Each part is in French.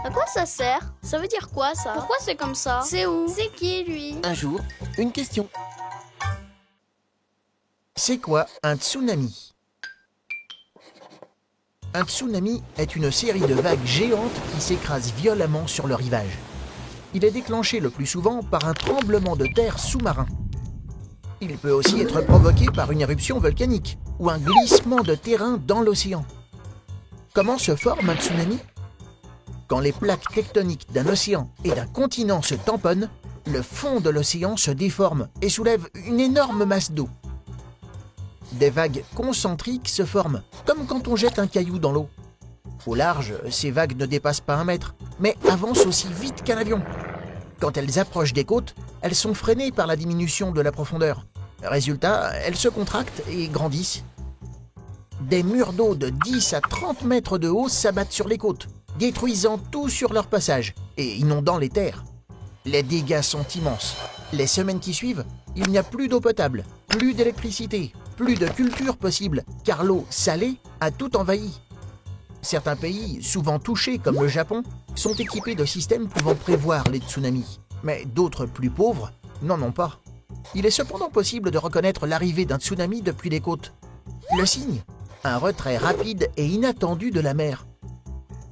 À quoi ça sert? Ça veut dire quoi ça? Pourquoi c'est comme ça? C'est où? C'est qui lui? Un jour, une question. C'est quoi un tsunami? Un tsunami est une série de vagues géantes qui s'écrasent violemment sur le rivage. Il est déclenché le plus souvent par un tremblement de terre sous-marin. Il peut aussi être provoqué par une éruption volcanique ou un glissement de terrain dans l'océan. Comment se forme un tsunami? Quand les plaques tectoniques d'un océan et d'un continent se tamponnent, le fond de l'océan se déforme et soulève une énorme masse d'eau. Des vagues concentriques se forment, comme quand on jette un caillou dans l'eau. Au large, ces vagues ne dépassent pas 1 mètre, mais avancent aussi vite qu'un avion. Quand elles approchent des côtes, elles sont freinées par la diminution de la profondeur. Résultat, elles se contractent et grandissent. Des murs d'eau de 10 à 30 mètres de haut s'abattent sur les côtes, détruisant tout sur leur passage et inondant les terres. Les dégâts sont immenses. Les semaines qui suivent, il n'y a plus d'eau potable, plus d'électricité, plus de culture possible, car l'eau salée a tout envahi. Certains pays, souvent touchés comme le Japon, sont équipés de systèmes pouvant prévoir les tsunamis, mais d'autres plus pauvres n'en ont pas. Il est cependant possible de reconnaître l'arrivée d'un tsunami depuis les côtes. Le signe, un retrait rapide et inattendu de la mer.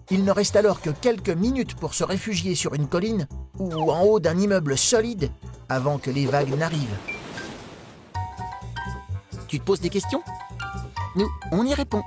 Il ne reste alors que quelques minutes pour se réfugier sur une colline ou en haut d'un immeuble solide avant que les vagues n'arrivent. Tu te poses des questions? Nous, on y répond.